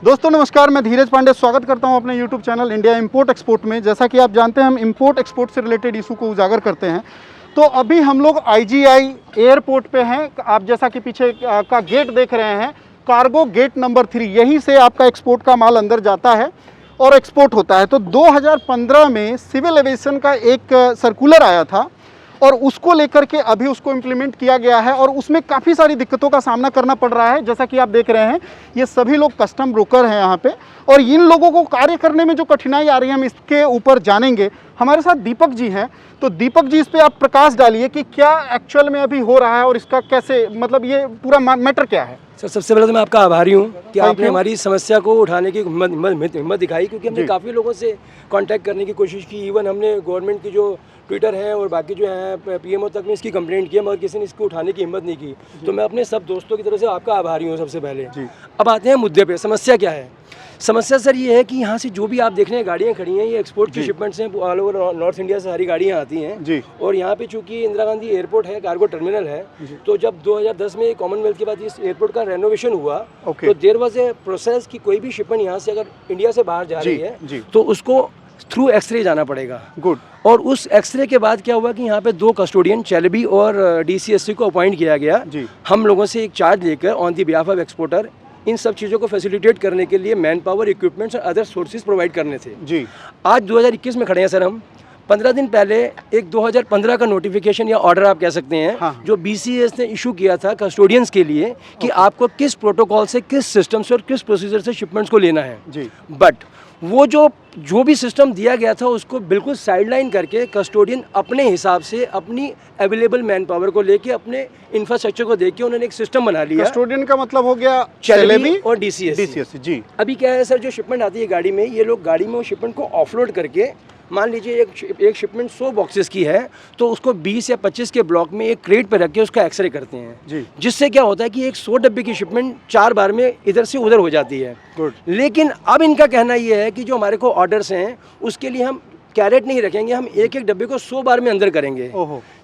दोस्तों नमस्कार, मैं धीरज पांडे स्वागत करता हूं अपने YouTube channel India import export में। जैसा कि आप जानते हैं हम इंपोर्ट एक्सपोर्ट से रिलेटेड इशू को उजागर करते हैं। तो अभी हम लोग IGI एयरपोर्ट पे हैं। आप जैसा कि पीछे का गेट देख रहे हैं, कार्गो गेट नंबर 3, यहीं से आपका एक्सपोर्ट का माल अंदर जाता है और एक्सपोर्ट होता है। तो 2015 में सिविल एविएशन का एक सर्कुलर आया था और उसको लेकर के अभी उसको इम्प्लीमेंट किया गया है और उसमें काफ़ी सारी दिक्कतों का सामना करना पड़ रहा है। जैसा कि आप देख रहे हैं, ये सभी लोग कस्टम ब्रोकर हैं यहाँ पे, और इन लोगों को कार्य करने में जो कठिनाई आ रही है हम इसके ऊपर जानेंगे। हमारे साथ दीपक जी हैं, तो दीपक जी इस पर आप प्रकाश डालिए कि क्या एक्चुअल में अभी हो रहा है और इसका कैसे, मतलब ये पूरा मैटर क्या है। सर सबसे पहले तो मैं आपका आभारी हूँ कि आपने हमारी समस्या को उठाने की हिम्मत दिखाई, क्योंकि हमने काफ़ी लोगों से कांटेक्ट करने की कोशिश की। इवन हमने गवर्नमेंट की जो ट्विटर है और बाकी जो है PMO तक में इसकी कंप्लेंट किया, मगर किसी ने इसको उठाने की हिम्मत नहीं की। तो मैं अपने सब दोस्तों की तरफ से आपका आभारी हूँ सबसे पहले। अब आते हैं मुद्दे पे, समस्या क्या है। समस्या सर ये है कि यहाँ से जो भी आप देख रहे हैं गाड़ियाँ खड़ी हैं, ये एक्सपोर्ट की शिपमेंट्स हैं। ऑल ओवर नॉर्थ इंडिया से सारी गाड़ियाँ आती हैं और यहाँ पे चूंकि इंदिरा गांधी एयरपोर्ट है, कार्गो टर्मिनल है, तो जब 2010 में कॉमनवेल्थ के बाद इस एयरपोर्ट का रेनोवेशन हुआ तो देयर वाज ए प्रोसेस कि कोई भी शिपमेंट यहाँ से अगर इंडिया से बाहर जा रही है तो उसको थ्रू एक्सरे जाना पड़ेगा। गुड। और उस एक्सरे के बाद क्या हुआ कि यहाँ पे 2 कस्टोडियन चैलबी और DCSC को अपॉइंट किया गया। हम लोगों से एक चार्ज लेकर on the behalf of exporter इन सब चीज़ों को फैसिलिटेट करने के लिए मैन पावर, इक्विपमेंट्स और अदर सोर्सेज प्रोवाइड करने थे। जी। आज 2021 में खड़े हैं सर हम। 15 दिन पहले एक 2015 का नोटिफिकेशन या ऑर्डर आप कह सकते हैं, जो BCS ने इशू किया था कस्टोडियंस के लिए कि आपको किस प्रोटोकॉल से, किस सिस्टम से और किस प्रोसीजर से शिपमेंट्स को लेना है। जी। बट वो जो भी सिस्टम दिया गया था उसको बिल्कुल साइडलाइन करके कस्टोडियन अपने हिसाब से अपनी अवेलेबल मैन पावर को लेके, अपने इंफ्रास्ट्रक्चर को देख के उन्होंने एक सिस्टम बना लिया। कस्टोडियन का मतलब हो गया चैलेबी और DCSC। जी। अभी क्या है सर, जो शिपमेंट आती है गाड़ी में, ये लोग गाड़ी में वो शिपमेंट को ऑफलोड करके, मान लीजिए एक शिपमेंट 100 बॉक्सेस की है तो उसको 20 या 25 के ब्लॉक में एक क्रेट पे रख के उसका एक्सरे करते हैं। जी। जिससे क्या होता है कि एक 100 डब्बे की शिपमेंट 4 बार में इधर से उधर हो जाती है। गुड। लेकिन अब इनका कहना ये है कि जो हमारे को ऑर्डर्स हैं उसके लिए हम कैरेट नहीं रखेंगे, हम एक डब्बे को 100 बार में अंदर करेंगे।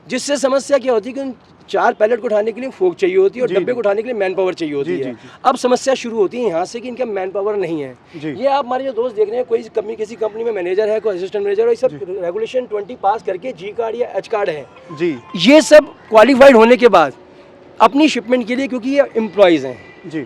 जिससे समस्या क्या होती है कि 4 पैलेट को उठाने के लिए फोक चाहिए होती है और डब्बे को उठाने के लिए मैन पावर चाहिए होती है। अब समस्या शुरू होती है यहाँ से कि इनका मैन पावर नहीं है। ये आप हमारे जो दोस्त देख रहे हैं, कोई कंपनी, किसी कंपनी में मैनेजर है, कोई असिस्टेंट मैनेजर, और ये सब रेगुलेशन 20 पास करके G कार्ड या H कार्ड है जी, ये सब क्वालिफाइड होने के बाद अपनी शिपमेंट के लिए, क्योंकि ये एम्प्लॉयज़ हैं,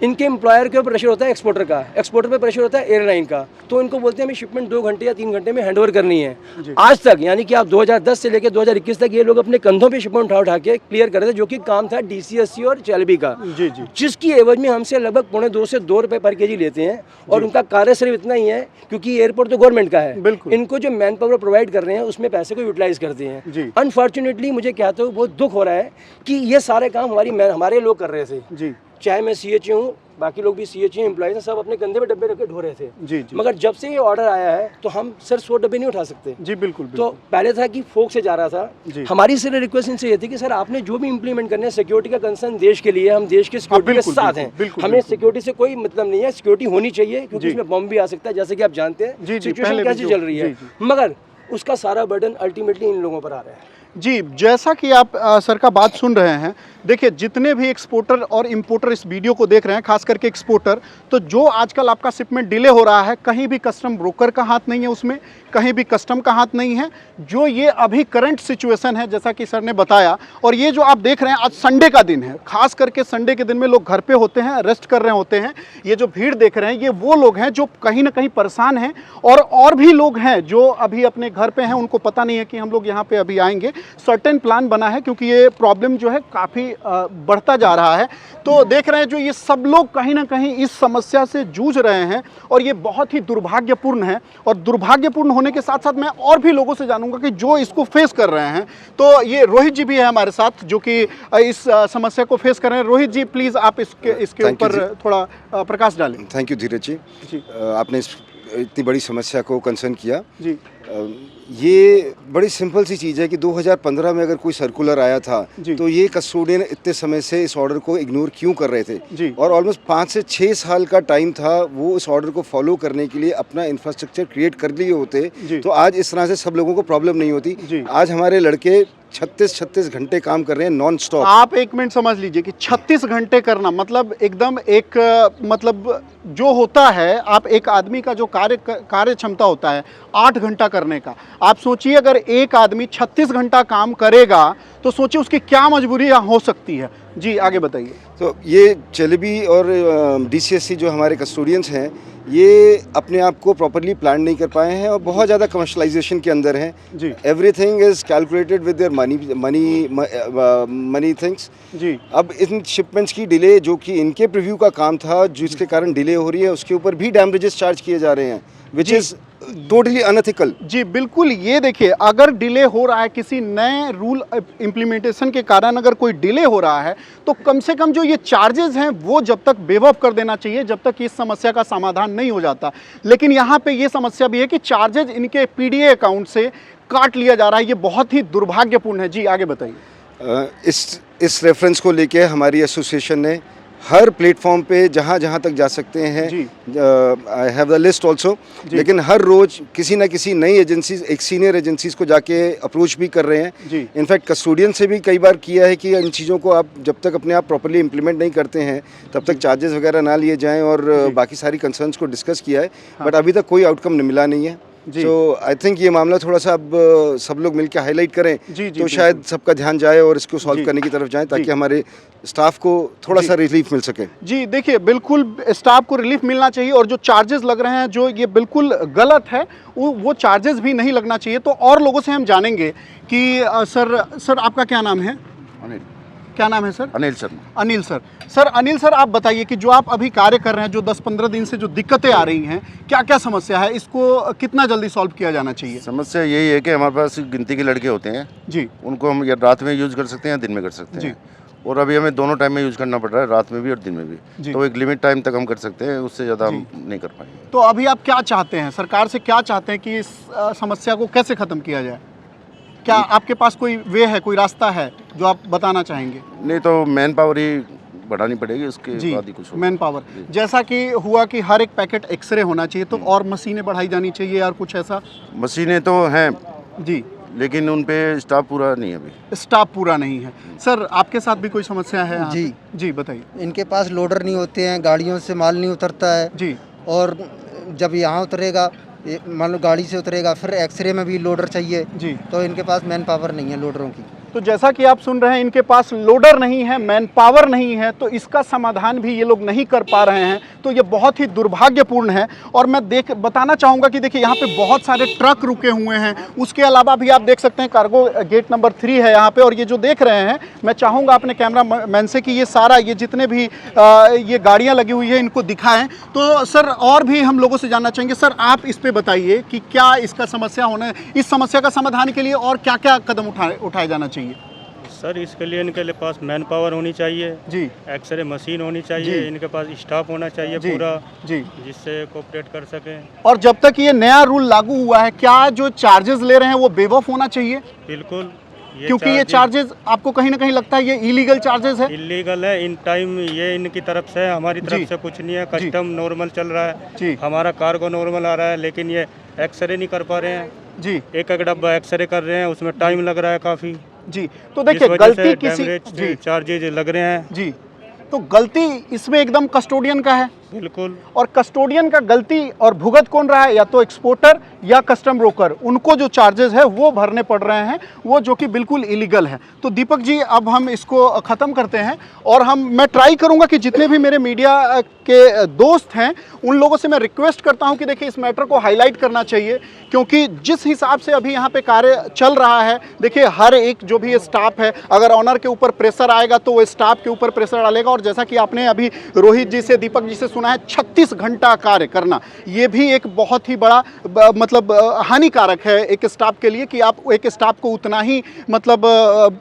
इनके एम्प्लॉयर के ऊपर प्रेशर होता है एक्सपोर्टर का, एक्सपोर्टर पे प्रेशर होता है एयरलाइन का, तो इनको बोलते हैं हमें शिपमेंट 2 घंटे या 3 घंटे में हैंडओवर करनी है। आज तक, यानी कि आप 2010 से लेकर 2021 तक ये लोग अपने कंधों पे शिपमेंट उठा के क्लियर कर रहे थे, जो कि काम था DCSC और चैलबी का। जिसकी एवज में हमसे लगभग 1.25 से 2 रुपये पर केजी लेते हैं। और उनका कार्य सिर्फ इतना ही है, क्योंकि एयरपोर्ट तो गवर्नमेंट का है, इनको जो मैन पावर प्रोवाइड कर रहे हैं उसमें पैसे को यूटिलाइज करते हैं। अनफॉर्चुनेटली मुझे कहते हुए बहुत दुख हो रहा है कि ये सारे काम हमारे लोग कर रहे थे। चाहे मैं CH हूँ, बाकी लोग भी CH एम्प्लॉइज हैं, सब अपने कंधे पे डब्बे रखे ढो रहे थे। मगर जब से ये ऑर्डर आया है तो हम सर 100 डब्बे नहीं उठा सकते। जी बिल्कुल। तो पहले था कि फोक से जा रहा था। हमारी सिर्फ रिक्वेस्ट इनसे ये थी कि सर आपने जो भी इंप्लीमेंट करना है, सिक्योरिटी का कंसर्न देश के लिए, हम देश के सिक्योरिटी के साथ हैं, हमें सिक्योरिटी से कोई मतलब नहीं है, सिक्योरिटी होनी चाहिए, क्योंकि इसमें बम भी आ सकता है, जैसे कि आप जानते हैं सिचुएशन कैसी चल रही है। मगर उसका सारा बर्डन अल्टीमेटली इन लोगों पर आ रहा है। जी, जैसा कि आप सर का बात सुन रहे हैं, देखिए जितने भी एक्सपोर्टर और इंपोर्टर इस वीडियो को देख रहे हैं, खास करके एक्सपोर्टर, तो जो आजकल आपका शिपमेंट डिले हो रहा है, कहीं भी कस्टम ब्रोकर का हाथ नहीं है उसमें, कहीं भी कस्टम का हाथ नहीं है। जो ये अभी करंट सिचुएशन है, जैसा कि सर ने बताया, और ये जो आप देख रहे हैं, आज संडे का दिन है, खास करके संडे के दिन में लोग घर पे होते हैं, रेस्ट कर रहे होते हैं। ये जो भीड़ देख रहे हैं, ये वो लोग हैं जो कहीं ना कहीं परेशान हैं, और भी लोग हैं जो अभी अपने घर पे हैं, उनको पता नहीं है कि हम लोग यहाँ पे अभी आएंगे। सर्टेन प्लान बना है, क्योंकि ये प्रॉब्लम जो है काफ़ी बढ़ता जा रहा है। तो देख रहे हैं जो ये सब लोग कहीं ना कहीं इस समस्या से जूझ रहे हैं, और ये बहुत ही दुर्भाग्यपूर्ण है। और दुर्भाग्यपूर्ण होने के साथ साथ मैं और भी लोगों से जानूंगा कि जो इसको फेस कर रहे हैं। तो ये रोहित जी भी है हमारे साथ, जो कि इस समस्या को फेस कर रहे हैं। रोहित जी प्लीज़ आप इसके ऊपर थोड़ा प्रकाश डालें। थैंक यू धीरज जी, आपने इतनी बड़ी समस्या को कंसर्न किया जी। ये बड़ी सिंपल सी चीज़ है कि 2015 में अगर कोई सर्कुलर आया था तो ये कस्टोडियन इतने समय से इस ऑर्डर को इग्नोर क्यों कर रहे थे, और ऑलमोस्ट 5 से 6 साल का टाइम था वो इस ऑर्डर को फॉलो करने के लिए अपना इंफ्रास्ट्रक्चर क्रिएट कर लिए होते तो आज इस तरह से सब लोगों को प्रॉब्लम नहीं होती। आज हमारे लड़के 36 घंटे काम कर रहे हैं नॉन स्टॉप। आप एक मिनट समझ लीजिए कि 36 घंटे करना मतलब एकदम एक मतलब जो होता है, आप एक आदमी का जो कार्य क्षमता होता है 8 घंटा करने का, आप सोचिए अगर एक आदमी 36 घंटा काम करेगा तो सोचिए उसकी क्या मजबूरियां हो सकती है। जी आगे बताइए। तो ये चेलेबी और DCSC जो हमारे कस्टोडियंस हैं, ये अपने आप को प्रॉपरली प्लान नहीं कर पाए हैं और बहुत ज़्यादा कमर्शलाइजेशन के अंदर हैं। जी everything is calculated with their money things. जी अब इन शिपमेंट्स की डिले, जो कि इनके प्रीव्यू का काम था, जिसके कारण डिले हो रही है, उसके ऊपर भी डैमेजेस चार्ज किए जा रहे हैं, विच इज़ टोटली अनएथिकल। जी बिल्कुल, ये देखिए अगर डिले हो रहा है किसी नए रूल इम्प्लीमेंटेशन के कारण, अगर कोई डिले हो रहा है तो कम से कम जो ये चार्जेस हैं वो जब तक वेव ऑफ कर देना चाहिए, जब तक इस समस्या का समाधान नहीं हो जाता। लेकिन यहाँ पे ये समस्या भी है कि चार्जेस इनके PDA अकाउंट से काट लिया जा रहा है, ये बहुत ही दुर्भाग्यपूर्ण है। जी आगे बताइए। इस रेफरेंस को लेके हमारी एसोसिएशन ने हर प्लेटफॉर्म पे जहाँ तक जा सकते हैं, I have the list also, लेकिन हर रोज़ किसी ना किसी नई एजेंसी, एक सीनियर एजेंसीज को जाके अप्रोच भी कर रहे हैं। इनफैक्ट कस्टोडियन से भी कई बार किया है कि इन चीज़ों को आप जब तक अपने आप प्रॉपर्ली इम्प्लीमेंट नहीं करते हैं तब तक चार्जेस वगैरह ना लिए जाएँ, और बाकी सारी कंसर्न्स को डिस्कस किया है, बट अभी तक कोई आउटकम मिला नहीं है। सो आई थिंक ये मामला थोड़ा सा अब सब लोग मिलकर हाईलाइट करें तो शायद सबका ध्यान जाए और इसको सॉल्व करने की तरफ जाएं, ताकि हमारे स्टाफ को थोड़ा सा रिलीफ मिल सके। जी देखिए, बिल्कुल स्टाफ को रिलीफ मिलना चाहिए, और जो चार्जेस लग रहे हैं जो ये बिल्कुल गलत है, वो चार्जेस भी नहीं लगना चाहिए। तो और लोगों से हम जानेंगे कि सर आपका क्या नाम है? अनिल। क्या नाम है sir? Anil Sharma. Anil sir. Sir Anil sir, आप बताइए कि जो आप अभी कार्य कर रहे हैं, जो 10-15 दिन से जो दिक्कतें आ रही हैं, क्या क्या समस्या है, इसको कितना जल्दी सॉल्व किया जाना चाहिए? समस्या यही है कि हमारे पास गिनती के लड़के होते हैं जी, उनको हम या रात में यूज़ कर सकते हैं या दिन में कर सकते हैं, और अभी हमें दोनों टाइम में यूज़ करना पड़ रहा है, रात में भी और दिन में भी। तो एक लिमिट टाइम तक हम कर सकते हैं, उससे ज़्यादा हम नहीं कर पाएंगे। तो अभी आप क्या चाहते हैं, सरकार से क्या चाहते हैं कि इस समस्या को कैसे ख़त्म किया जाए? क्या आपके पास कोई वे है, कोई रास्ता है जो आप बताना चाहेंगे? नहीं तो मैन पावर ही बढ़ानी पड़ेगी, उसके बाद ही कुछ होगा। मैन पावर, जैसा कि हुआ कि हर एक पैकेट एक्सरे होना चाहिए, तो और मशीनें बढ़ाई जानी चाहिए और कुछ ऐसा? मशीनें तो हैं जी, लेकिन उन पे स्टाफ पूरा नहीं है, अभी स्टाफ पूरा नहीं है। सर आपके साथ भी कोई समस्या है? जी जी बताइए। इनके पास लोडर नहीं होते हैं, गाड़ियों से माल नहीं उतरता है जी, और जब यहाँ उतरेगा, मान लो गाड़ी से उतरेगा, फिर एक्सरे में भी लोडर चाहिए जी, तो इनके पास मैन पावर नहीं है लोडरों की। तो जैसा कि आप सुन रहे हैं, इनके पास लोडर नहीं है, मैन पावर नहीं है, तो इसका समाधान भी ये लोग नहीं कर पा रहे हैं। तो ये बहुत ही दुर्भाग्यपूर्ण है। और मैं बताना चाहूँगा कि देखिए यहाँ पे बहुत सारे ट्रक रुके हुए हैं, उसके अलावा भी आप देख सकते हैं कार्गो गेट नंबर 3 है यहाँ पे। और ये जो देख रहे हैं, मैं चाहूँगा अपने कैमरा मैन से कि ये सारा, ये जितने भी ये गाड़ियाँ लगी हुई है इनको दिखाएं। तो सर और भी हम लोगों से जानना चाहेंगे, सर आप इस पर बताइए कि क्या इसका समस्या होने, इस समस्या का समाधान के लिए और क्या क्या कदम उठाए जाना चाहिए? सर इसके लिए इनके लिए पास मैन पावर होनी चाहिए जी, एक्सरे मशीन होनी चाहिए, इनके पास स्टाफ होना चाहिए पूरा, जी, जिससे कोऑपरेट कर सकें। और जब तक ये नया रूल लागू हुआ है, क्या जो चार्जेस ले रहे हैं वो वेव ऑफ होना चाहिए? बिल्कुल, क्योंकि ये चार्जेस आपको कहीं ना कहीं लगता है ये इलीगल चार्जेस है? इलीगल है इन टाइम, ये इनकी तरफ से है, हमारी तरफ से कुछ नहीं है। कस्टम नॉर्मल चल रहा है, हमारा कार्गो नॉर्मल आ रहा है, लेकिन ये एक्सरे नहीं कर पा रहे हैं जी। एक डब्बा एक्सरे कर रहे हैं, उसमें टाइम लग रहा है काफ़ी जी। तो देखिए गलती किसी चार्जेज लग रहे हैं जी, तो गलती इसमें एकदम कस्टोडियन का है। बिल्कुल, और कस्टोडियन का गलती और भुगत कौन रहा है? या तो एक्सपोर्टर या कस्टम ब्रोकर, उनको जो चार्जेस है वो भरने पड़ रहे हैं, वो जो कि बिल्कुल इलीगल है। तो दीपक जी, अब हम इसको ख़त्म करते हैं, और मैं ट्राई करूंगा कि जितने भी मेरे मीडिया के दोस्त हैं उन लोगों से मैं रिक्वेस्ट करता हूं कि देखिए इस मैटर को हाईलाइट करना चाहिए, क्योंकि जिस हिसाब से अभी यहाँ पे कार्य चल रहा है, देखिए हर एक जो भी स्टाफ है, अगर ऑनर के ऊपर प्रेशर आएगा तो वो स्टाफ के ऊपर प्रेशर डालेगा। और जैसा कि आपने अभी रोहित जी से, दीपक जी से सुना है, 36 घंटा कार्य करना, ये भी एक बहुत ही बड़ा मतलब हानिकारक है एक स्टाफ के लिए, कि आप एक स्टाफ को उतना ही मतलब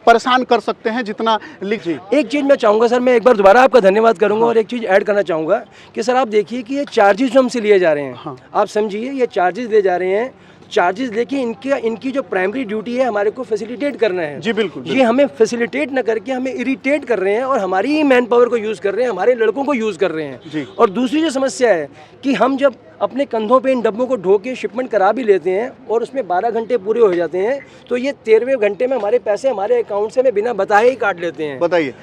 परेशान कर सकते हैं जितना लिखिए। एक चीज़ मैं चाहूँगा सर, मैं एक बार दोबारा आपका धन्यवाद करूँगा, और एक चीज़ ऐड करना चाहूँगा कि सर आप देखिए कि ये चार्जेस जो हमसे लिए जा रहे हैं, आप समझिए ये चार्जेस ले जा रहे हैं चार्जेस लेके इनकी जो प्राइमरी ड्यूटी है हमारे को फैसिलिटेट करना है। जी बिल्कुल, ये हमें फैसिलिटेट ना करके हमें इरिटेट कर रहे हैं और हमारी ही मैन पावर को यूज़ कर रहे हैं, हमारे लड़कों को यूज़ कर रहे हैं जी। और दूसरी जो समस्या है कि हम जब अपने कंधों पे इन डब्बों को ढो के शिपमेंट करा भी लेते हैं और उसमें 12 घंटे पूरे हो जाते हैं तो ये 13वें घंटे में हमारे पैसे हमारे अकाउंट से हमें बिना बताए ही काट लेते हैं। बताइए,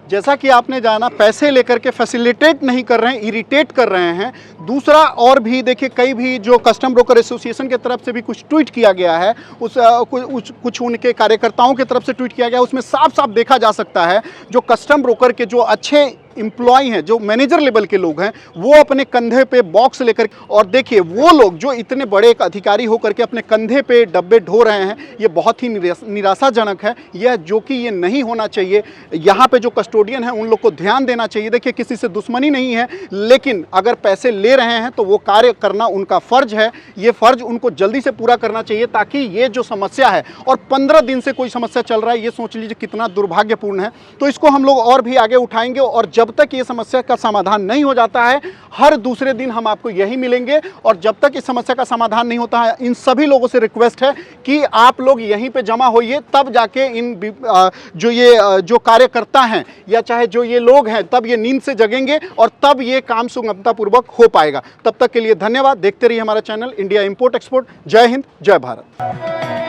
जैसा कि आपने जाना पैसे लेकर के फैसिलिटेट नहीं कर रहे हैं, इरिटेट कर रहे हैं। दूसरा और भी देखिए, कई भी जो कस्टम ब्रोकर एसोसिएशन के तरफ से भी कुछ ट्वीट किया गया है, कुछ उनके कार्यकर्ताओं की तरफ से ट्वीट किया गया, उसमें साफ साफ देखा जा सकता है जो कस्टम ब्रोकर के जो अच्छे एम्प्लॉय हैं, जो मैनेजर लेवल के लोग हैं, वो अपने कंधे पे बॉक्स लेकर, और देखिए वो लोग जो इतने बड़े एक अधिकारी होकर के अपने कंधे पे डब्बे ढो रहे हैं, ये बहुत ही निराशाजनक है। यह जो कि ये नहीं होना चाहिए। यहाँ पे जो कस्टोडियन है उन लोग को ध्यान देना चाहिए। देखिए किसी से दुश्मनी नहीं है, लेकिन अगर पैसे ले रहे हैं तो वो कार्य करना उनका फ़र्ज है। ये फ़र्ज उनको जल्दी से पूरा करना चाहिए ताकि ये जो समस्या है, और 15 दिन से कोई समस्या चल रहा है, ये सोच लीजिए कितना दुर्भाग्यपूर्ण है। तो इसको हम लोग और भी आगे उठाएंगे और जब तक ये समस्या का समाधान नहीं हो जाता है, हर दूसरे दिन हम आपको यही मिलेंगे। और जब तक इस समस्या का समाधान नहीं होता है, इन सभी लोगों से रिक्वेस्ट है कि आप लोग यहीं पे जमा होइए, तब जाके इन जो कार्यकर्ता हैं या चाहे जो ये लोग हैं, तब ये नींद से जगेंगे और तब ये काम सुगमतापूर्वक हो पाएगा। तब तक के लिए धन्यवाद। देखते रहिए हमारा चैनल इंडिया इंपोर्ट एक्सपोर्ट। जय हिंद, जय भारत।